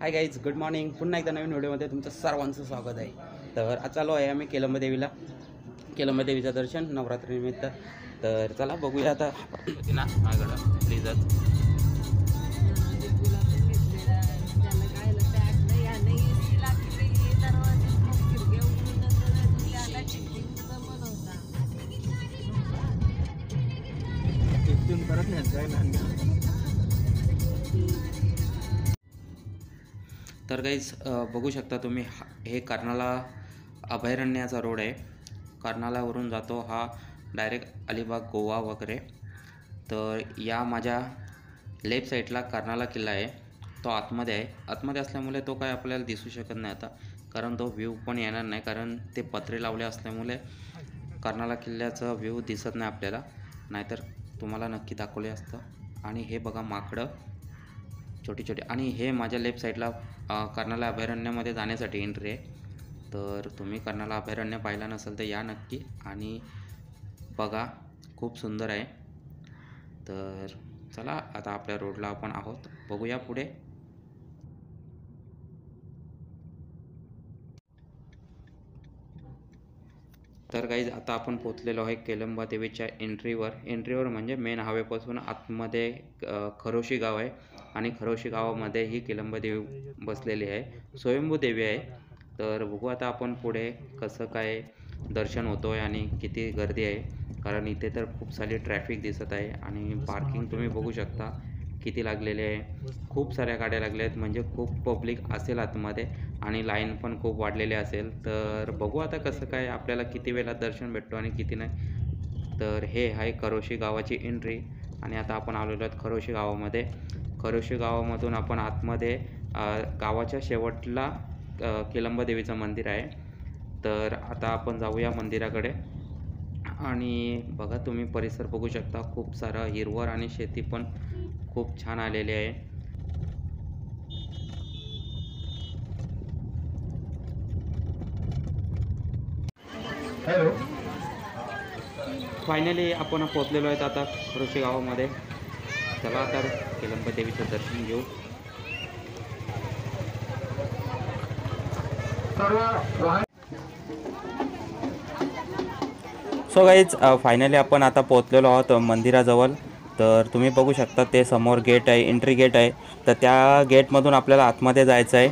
Hi guys, good morning. पुन्हा एकदा नवीन व्हिडिओमध्ये तुमचं सर्वांचं स्वागत आहे. तर आज चालू आहे आम्ही केलंब देवीचं दर्शन नवरात्रीनिमित्त. तर चला बघूया आता ना माझ्याकडं प्लीजच. तर गाईज बघू शकता तुम्ही, हे कर्नाला अभयारण्याचा रोड आहे. कर्नालावरून जातो हा डायरेक्ट अलिबाग गोवा वगैरे. तर या माझ्या लेफ्ट साईडला कर्नाला किल्ला आहे. तो आतमध्ये आहे. आतमध्ये असल्यामुळे तो काय आपल्याला दिसू शकत नाही आता, कारण तो व्ह्यू पण येणार नाही, कारण ते पत्रे लावले असल्यामुळे कर्नाला किल्ल्याचा व्ह्यू दिसत नाही आपल्याला, नाहीतर तुम्हाला नक्की दाखवले असतं. आणि हे बघा माकडं छोटी छोटी. आणि हे माझ्या लेफ्ट साईडला कर्नाला अभयारण्यामध्ये जाण्यासाठी एंट्री आहे. तर तुम्ही कर्नाला अभयारण्य पाहिला नसेल तर या नक्की आणि बघा, खूप सुंदर आहे. तर चला आता आपल्या रोडला आपण आहोत, बघूया पुढे. तर गाईज आता आपण पोचलेलो आहे केलंबा देवीच्या एंट्रीवर म्हणजे मेन हायवेपासून आतमध्ये खरोशी गाव आहे. आणि खरोशी गावामध्ये ही केलंबा देवी बसलेली आहे, स्वयंभू देवी आहे. तर बघू आता आपण पुढे कसं काय दर्शन होतो आहे आणि किती गर्दी आहे, कारण इथे तर खूप सारी ट्रॅफिक दिसत आहे. आणि पार्किंग तुम्ही बघू शकता किती लागलेले आहे. खूप साऱ्या गाड्या लागल्या आहेत, म्हणजे खूप पब्लिक असेल आतमध्ये आणि लाईन पण खूप वाढलेली असेल. तर बघू आता कसं काय आपल्याला किती वेळात दर्शन भेटतो आणि किती नाही. तर हे आहे खरोशी गावाची एंट्री. आणि आता आपण आलेलो आहोत खरोशी गावामध्ये. खरोशी गावामधून आपण आतमध्ये गावाच्या शेवटला केलंबा देवीचं मंदिर आहे. तर आता आपण जाऊया मंदिराकडे. आणि बघा तुम्ही परिसर बघू शकता, खूप सारा हिरवळ आणि शेती पण खूप छान आलेली आहे. फायनली आपण पोहोचलेलो आहेत आता खरोशी गावामध्ये. चला तर केलंबा देवीचं दर्शन घेऊ. सो गाईज फायनली आपण आता पोहोचलेलो आहोत मंदिराजवळ. तर तुम्ही बघू शकता ते समोर गेट आहे, एंट्री गेट आहे. तर त्या गेटमधून आपल्याला आतमध्ये जायचं आहे.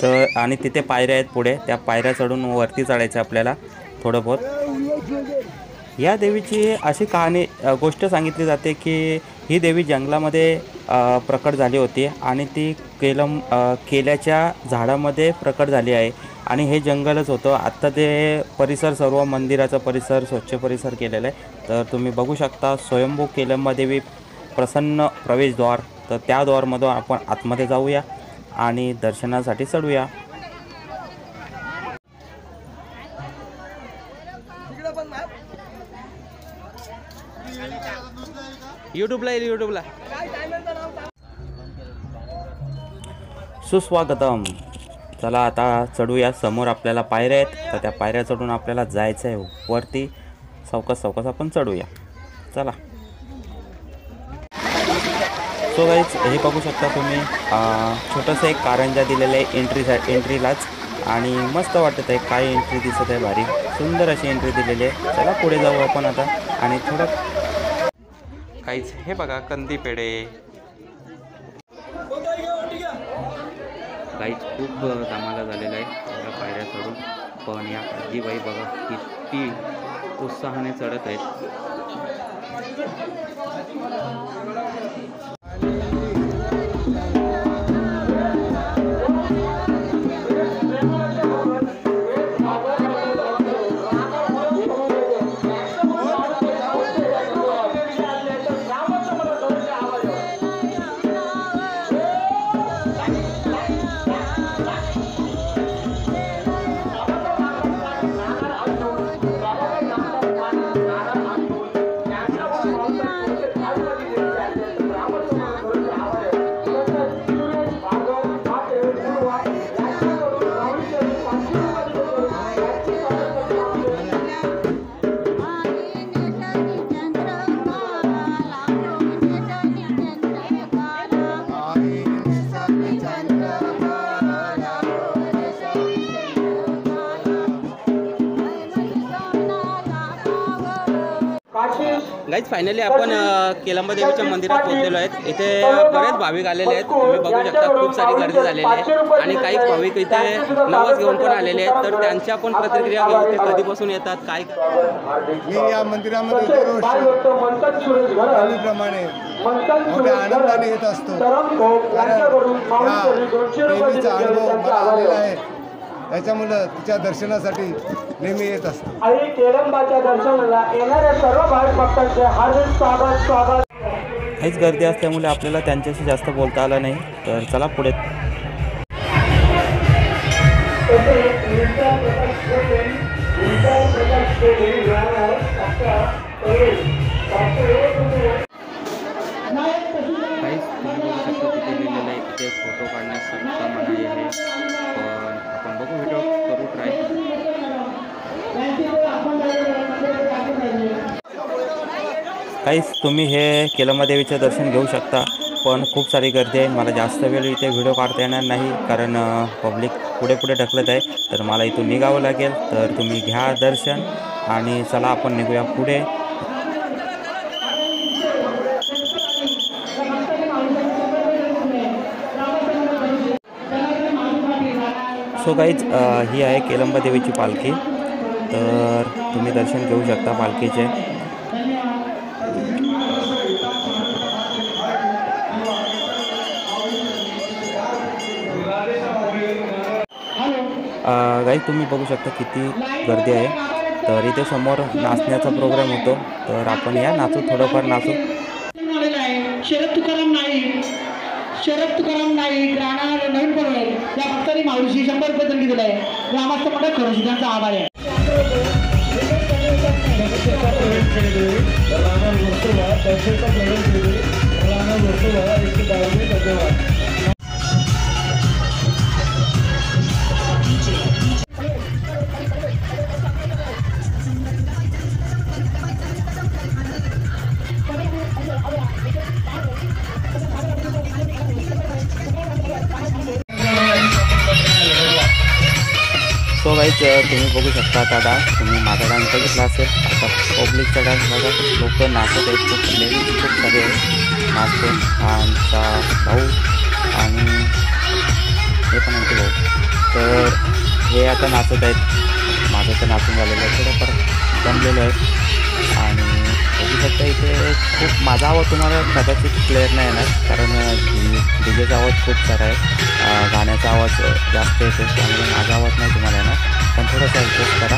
तर आणि तिथे पायऱ्या आहेत पुढे, त्या पायऱ्या चढून वरती चढायचं आपल्याला थोडं बहुत. या देवीची अशी गोष्ट सांगितली जाते की ही देवी जंगलामध्ये प्रकट झाली होती आणि ती केल्याच्या झाडामध्ये प्रकट झाली आहे. आणि हे जंगलच होतं. आत्ता ते परिसर, सर्व मंदिराचा परिसर स्वच्छ परिसर केलेला आहे. तर तुम्ही बघू शकता स्वयंभू केलंबा देवी प्रसन्न प्रवेशद्वार. तर त्या द्वारमधून आपण आतमध्ये जाऊया आणि दर्शनासाठी चढूया. यूट्यूबला सुस्वागतम. चला आता चढूया. समोर आपल्याला पायऱ्या आहेत, तर त्या पायऱ्या चढून आपल्याला जायचं आहे वरती. सावकाश आपण चढूया. चला. सो गाईज हे बघू शकता तुम्ही, छोटंसं एक कारंजा दिलेलं आहे एंट्रीलाच. आणि मस्त वाटत आहे. काय एंट्री दिसत आहे, भारी सुंदर अशी एंट्री दिलेली आहे. चला पुढे जाऊ आपण आता. आणि थोडं काहीच हे बघा कंदी पेढे. काहीच खूप धमाला झालेला आहे या पायऱ्या चढून. पण या आजीबाई बघा किती उत्साहाने चढत आहेत. गाईज फायनली आपण केलंबा देवीच्या मंदिरात पोहोचलेलो आहेत। इथे बरेच भाविक आलेले आहेत, तुम्ही बघू शकता खूप सारी गर्दी झालेली आहे आणि काही भाविक इथे नवस घेऊन पण आलेले आहेत। तर त्यांच्या पण प्रतिक्रिया घेऊ, ते कधीपासून येतात काय। मी या मंदिरामध्ये नेहमीप्रमाणे मोठ्या आनंदाने येत असतो, कारण देवीचा अनुभव मला आलेला आहे, त्याच्यामुळं तिच्या दर्शनासाठी नेहमी येत असतो। आणि केलंबाच्या दर्शनाला येणाऱ्या सर्व भाविक भक्तांचे हार्दिक स्वागत। काहीच गर्दी असल्यामुळे आपल्याला त्यांच्याशी जास्त बोलता आलं नाही, तर चला पुढे। इथे फोटो काढण्यास सक्त मनाई आहे, पण आपण बघू व्हिडिओ करू ट्राय। काहीच तुम्ही हे केलंबा देवीचे दर्शन घेऊ शकता, पण खूप सारी गर्दी आहे। मला जास्त वेळ इथे व्हिडिओ काढता येणार नाही, कारण पब्लिक पुढे पुढे ढकलत आहे, तर मला इथून निघावं लागेल। तर तुम्ही घ्या दर्शन आणि चला आपण निघूया पुढे। सो गाईज ही आहे केलंबा देवीची पालखी, तर तुम्ही दर्शन घेऊ शकता पालखीचे। गाईज तुम्ही बघू शकता किती गर्दी आहे। तर इथे समोर नाचण्याचा प्रोग्राम होतो, तर आपण या नाचू, थोडंफार नाचू। शरद तुकाराम नाईक राहणार नवीन पडवळे या भक्तांनी माऊलीशी 100 रुपये देणगी दिले आहे। ग्रामस्थ मंडळ खरोशी त्यांचा आभार आहे। सो गाईज तुम्ही बघू शकता आता डान्स, तुम्ही माझा डान्स बघितला असेल। आता पब्लिकचा डान्स बघा, लोक नाचत आहेत, खूप लेडीज खूप सारे नाचते। आमचा भाऊ आणि हे पण आमचे भाऊ, तर हे आता नाचत आहेत। माझं तर नाचून झालेलं आहे, थोडंफार जमलेलं आहे। आणि बघू शकता इथे खूप माझा आवाज तुम्हाला कदाचित क्लिअर नाही येणार, कारण डीजेचा आवाज खूप सारा आहे, गाण्याचा आवाज जास्त येतो, त्यामुळे माझा आवाज नाही तुम्हाला येणार। पण थोडंसं ॲडजस्ट करा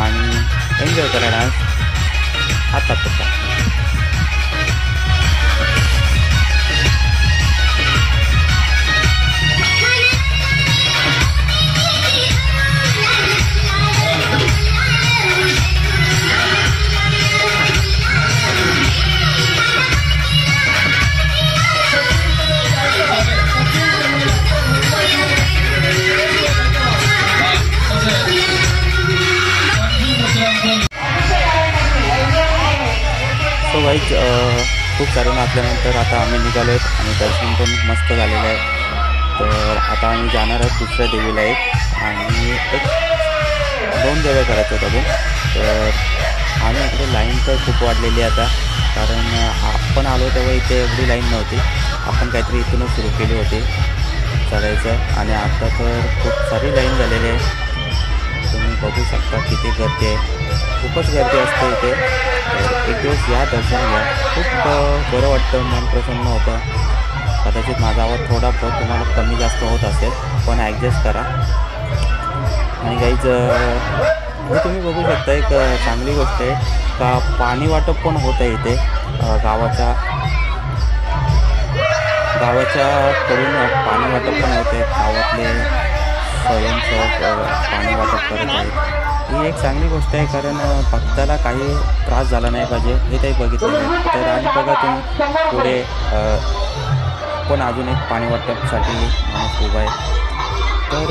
आणि एन्जॉय करा डान्स आता पुरता। सो गाईज खूप सारे नाचल्यानंतर आता आम्ही निघालो आहेत आणि दर्शन पण मस्त झालेलं आहे। तर आता आम्ही जाणार आहोत दुसऱ्या देवीला आणि एक 2 देव्या करायच्या आहेत अजून। तर आणि इकडे लाईन तर खूप वाढलेली आहे आता, कारण आपण आलो तेव्हा इथे एवढी लाईन नव्हती, आपण काहीतरी इथूनच सुरू केली होती चढायचं, आणि आता तर खूप सारी लाईन झालेली आहे। तुम्ही बघू शकता किती गर्दी आहे, खूपच गर्दी असते इथे। तर एक दिवस या दर्शन घ्या, खूप बरं वाटतं, मन प्रसन्न होतं। कदाचित माझा आवाज थोडा बहुत तुम्हाला कमी जास्त होत असेल, पण ॲडजस्ट करा। आणि गाईज हे तुम्ही बघू शकता एक चांगली गोष्ट आहे का पाणी वाटप पण होत आहे इथे, गावाच्याकडून पाणी वाटप पण होते, गावातले स्वयंसेवक पाणी वाटप करत आहेत। ही एक चांगली गोष्ट आहे, कारण भक्ताला काही त्रास झाला नाही पाहिजे हे काही बघितलं नाही। तर आणि बघा तुम्ही पुढे पण अजून एक पाणी वाटपसाठी माणूस उभा आहे, तर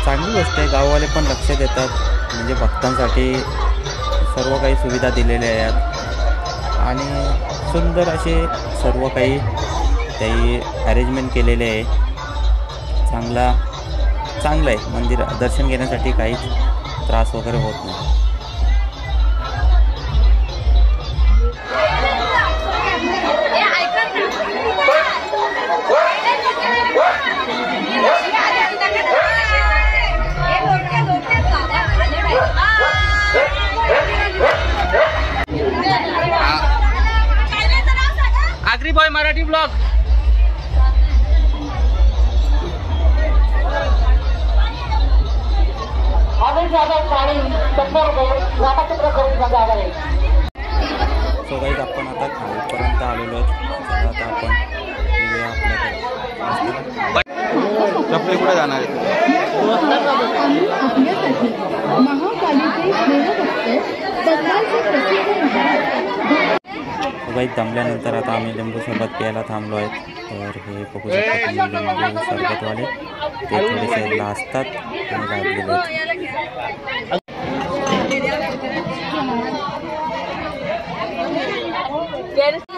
चांगली गोष्ट आहे। गाववाले पण लक्ष देतात, म्हणजे भक्तांसाठी सर्व काही सुविधा दिलेल्या आहेत आणि सुंदर असे सर्व काही काही अरेंजमेंट केलेले आहे। चांगलं आहे मंदिर, दर्शन घेण्यासाठी काहीच त्रास वगैरे होत नाही। Agri boy Marathi blog. So guys आपण आता खालपर्यंत आलेलो आहेत. आता आपण निघूया आपल्याकडे. चपली कुठे जाणार आहे? गाईज दमल्यानंतर आता आम्ही लिंबू सरबत प्यायला थांबलो आहेत. तर हे बघू शकता लिंबू सरबतवाले ते थोडेसे लाजतात आणि लाजलेले आहेत.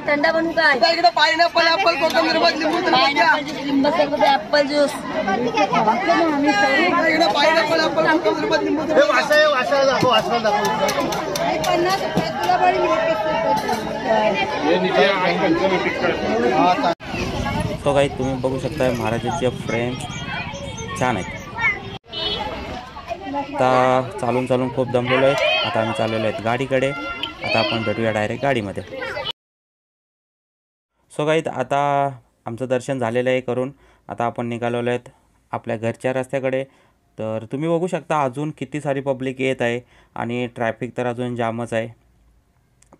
थंडा बनवू काय इकडे पायनॅपल ऍपल कोकम लिंबू सरबत ऍपल ज्यूस इकडे पायनॅपल ऍपल कोकम सरबत लिंबू सो काही तुम्ही बघू शकता महाराजांचे फ्रेम छान आहेत. आता चालून चालून खूप दमलेलो आहे. आता आम्ही चाललेलो आहेत गाडीकडे. आता आपण भेटूया डायरेक्ट गाडीमध्ये. सो गाईज आता आमचं दर्शन झालेलं आहे करून. आता आपण निघालेलो आहेत आपल्या घरच्या रस्त्याकडे. तर तुम्ही बघू शकता अजून किती सारी पब्लिक येत आहे आणि ट्रॅफिक तर अजून जामच आहे.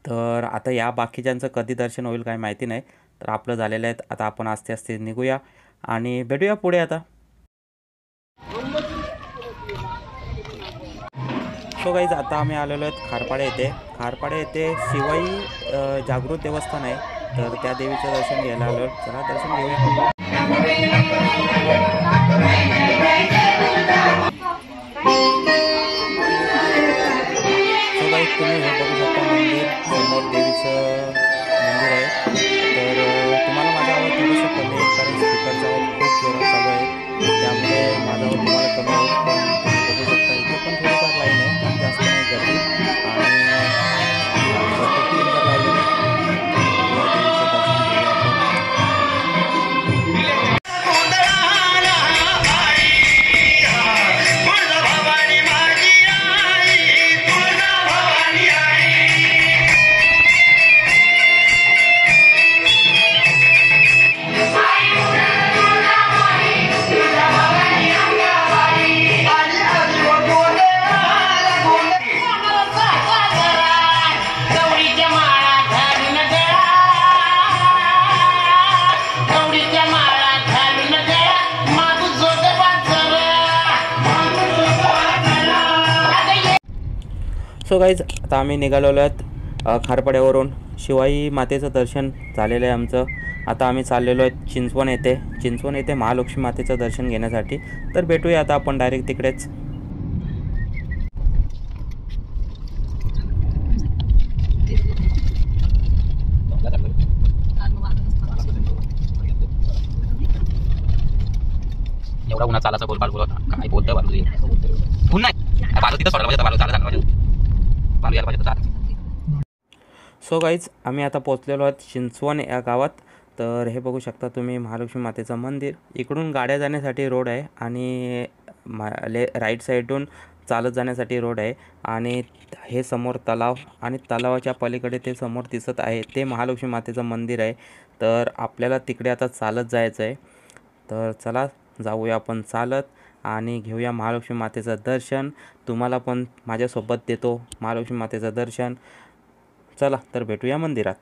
तर आता या बाकीच्यांचं कधी दर्शन होईल काय माहिती नाही. तर आपलं झालेलं आहे. आता आपण आस्ते आस्ते निघूया आणि भेटूया पुढे. आता सो गाईज आता आम्ही आलेलो आहेत खारपाडे येथे. खारपाडे येथे शिवाई जागृत देवस्थान आहे. तर त्या देवीचं दर्शन घ्यायला आलो. चला दर्शन घेऊया. सो गाईज तुम्ही हे बघू शकता मंदिर समोर देवीचं मंदिर आहे. तर तुम्हाला माझा आवाज थोडंसं कमी आहे कारण स्पीकरचा आवाज खूप जोरात चालू आहे. त्यामुळे माझा आवाज तुम्हाला कमी आहे. पण तुम्ही बघू शकता इथे पण थोडीफार लाईन आहे पण जास्त नाही गर्दी आणि सो गाईज आता आम्ही निघालेलो आहेत खारपाड्यावरून. शिवाई मातेचं दर्शन झालेलं आहे आमचं. आता आम्ही चाललेलो आहेत चिंचवण येथे महालक्ष्मी मातेचं दर्शन घेण्यासाठी. तर भेटूया आता आपण डायरेक्ट तिकडेच. एवढा उन्हा चालाचा बोल बालू होता काय बोलतोय बालू ऊन नाही बालू तिथं सोडायला पाहिजे. बालू चालत बालू यायला पाहिजे. सो गाईज आम्ही आता पोचलेलो आहोत चिंचवण या गावात. तर हे बघू शकता तुम्ही महालक्ष्मी मातेचं मंदिर. इकडून गाड्या जाण्यासाठी रोड आहे आणि राईट साईडून चालत जाण्यासाठी रोड आहे. आणि हे समोर तलाव आणि तलावाच्या पलीकडे ते समोर दिसत आहे ते महालक्ष्मी मातेचं मंदिर आहे. तर आपल्याला तिकडे आता चालत जायचं आहे. तर चला जाऊया आपण चालत आणि घेऊया महालक्ष्मी मातेचं दर्शन. तुम्हाला पण माझ्यासोबत देतो महालक्ष्मी मातेचं दर्शन. चला तर भेटूया मंदिरात.